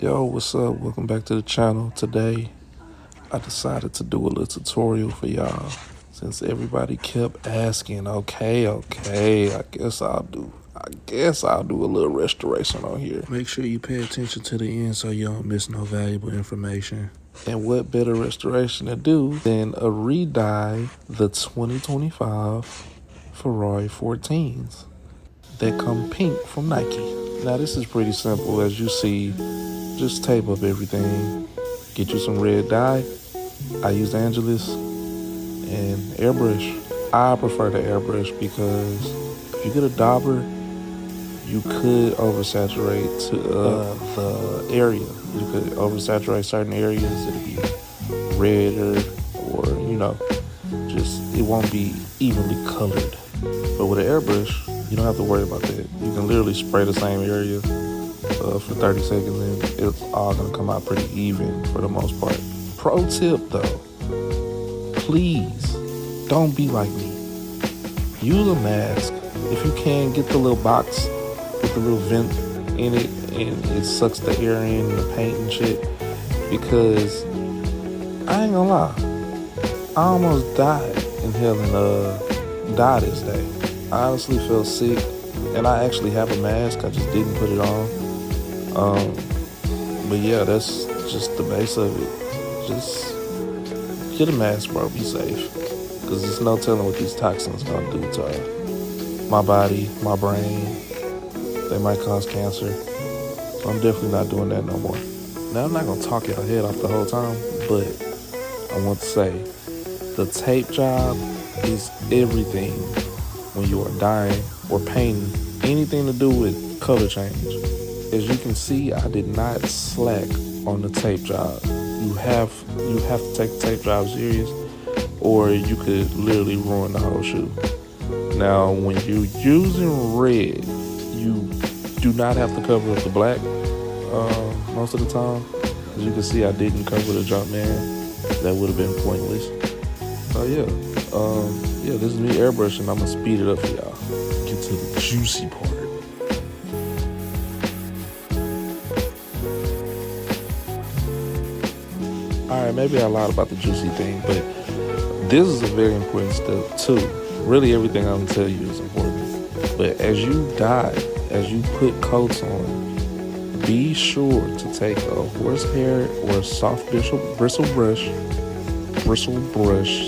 Yo, what's up? Welcome back to the channel. Today, I decided to do a little tutorial for y'all. Since everybody kept asking, okay, I guess I'll do a little restoration on here. Make sure you pay attention to the end so you don't miss no valuable information. And what better restoration to do than a redye the 2025 Ferrari 14s that come pink from Nike. Now this is pretty simple. As you see, just tape up everything. Get you some red dye. I use Angelus and airbrush. I prefer the airbrush because if you get a dauber, you could oversaturate the area. You could oversaturate certain areas. It'll be redder, or just it won't be evenly colored. But with an airbrush, you don't have to worry about that. You can literally spray the same area for 30 seconds and it's all gonna come out pretty even for the most part. Pro tip though, please don't be like me. Use a mask. If you can, get the little box with the little vent in it and it sucks the air in the paint and shit, because I ain't gonna lie, I almost died inhaling dye this day. I honestly felt sick, and I actually have a mask, I just didn't put it on. But yeah, that's just the base of it. Just get a mask, bro, be safe. Because there's no telling what these toxins gonna do to my body, my brain. They might cause cancer. So I'm definitely not doing that no more. Now, I'm not gonna talk your head off the whole time, but I want to say, the tape job is everything when you are dyeing or painting, anything to do with color change. As you can see, I did not slack on the tape job. You have to take the tape job serious, or you could literally ruin the whole shoe. Now, when you're using red, you do not have to cover up the black most of the time. As you can see, I didn't cover the jump man. That would have been pointless. So yeah, this is me airbrushing. I'm gonna speed it up for y'all. Get to the juicy part. Alright, maybe I lied about the juicy thing, but this is a very important step too. Really, everything I'm gonna tell you is important. But as you dye, as you put coats on, be sure to take a horsehair or a soft bristle brush,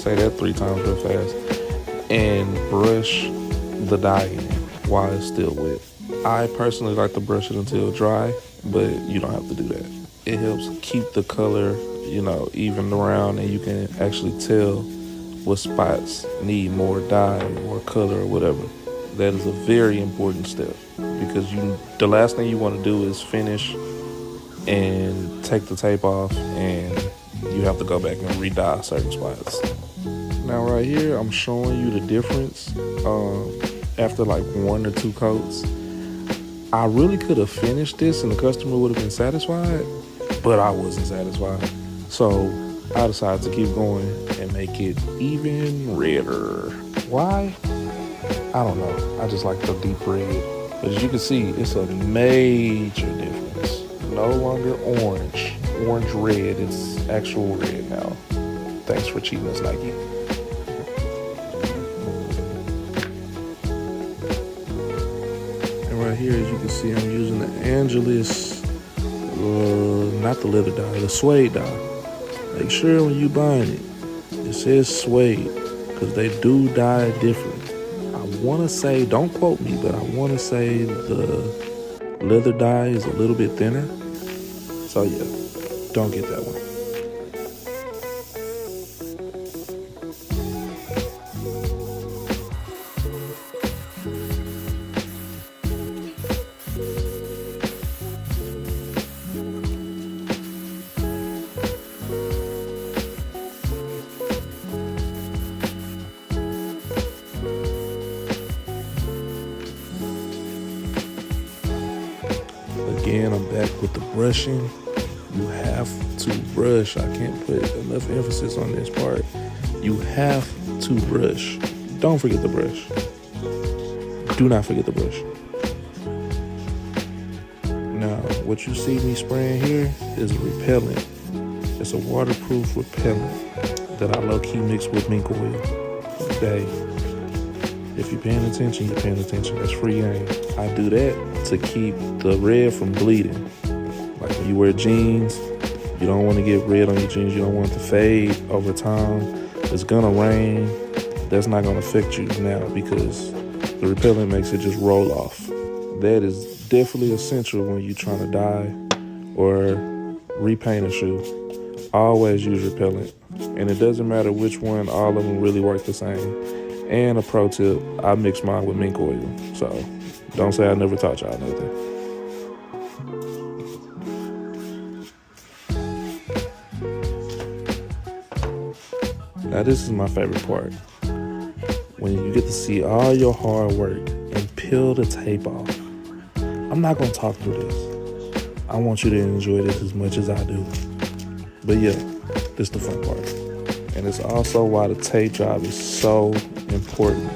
say that 3 times real fast, and brush the dye in while it's still wet. I personally like to brush it until dry, but you don't have to do that. It helps keep the color, even around, and you can actually tell what spots need more dye, more color, or whatever. That is a very important step, because the last thing you want to do is finish and take the tape off, and you have to go back and re-dye certain spots. Now right here, I'm showing you the difference after like 1 or 2 coats. I really could have finished this and the customer would have been satisfied, but I wasn't satisfied. So I decided to keep going and make it even redder. Why? I don't know. I just like the deep red. But as you can see, it's a major difference. No longer orange red, it's actual red now. Thanks for cheating us, Nike. And right here, as you can see, I'm using the Angelus, not the leather dye, the suede dye. Make sure when you buying it says suede, because they do dye different. I want to say, don't quote me, but I want to say the leather dye is a little bit thinner. So yeah, don't get that one. Again, I'm back with the brushing. You have to brush. I can't put enough emphasis on this part. You have to brush. Don't forget the brush. Do not forget the brush. Now, What you see me spraying here is a repellent. It's a waterproof repellent that I low-key mix with mink oil. Hey, if you're paying attention, you're paying attention. That's free game. I do that to keep the red from bleeding. Like when you wear jeans, you don't want to get red on your jeans. You don't want it to fade over time. It's gonna rain. That's not gonna affect you now because the repellent makes it just roll off. That is definitely essential when you're trying to dye or repaint a shoe. Always use repellent. And it doesn't matter which one, all of them really work the same. And a pro tip, I mix mine with mink oil. So don't say I never taught y'all nothing. Now this is my favorite part. When you get to see all your hard work and peel the tape off. I'm not gonna talk through this. I want you to enjoy this as much as I do. But yeah, this is the fun part. And it's also why the tape job is so important.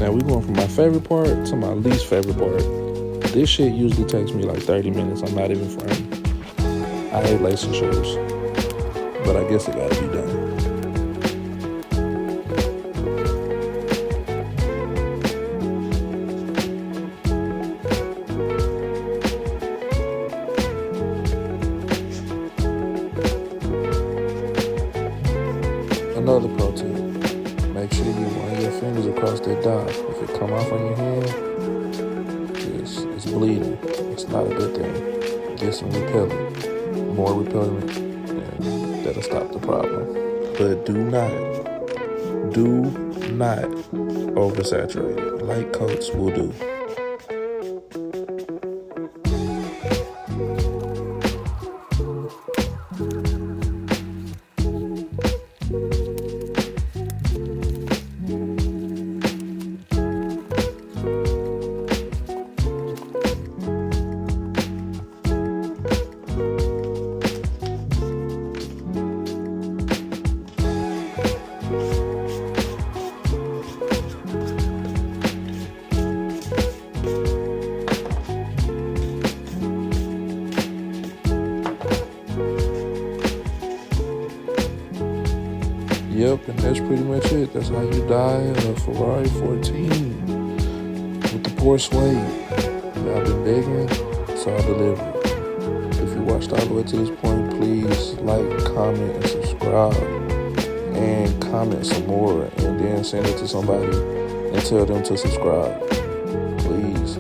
Now we're going from my favorite part to my least favorite part. This shit usually takes me like 30 minutes. I'm not even fronting. I hate lacing shoes, but I guess it gotta be done. Another pro tip, make sure you run your fingers across that dye. If it come off on your hand, it's bleeding. It's not a good thing. Get some repellent, more repellent, and that'll stop the problem. But do not oversaturate it. Light coats will do. Yep, and that's pretty much it. That's how you dye a Ferrari 14 with the poor suede. I've been begging, so I delivered. If you watched all the way to this point, please like, comment, and subscribe. And comment some more, and then send it to somebody and tell them to subscribe. Please.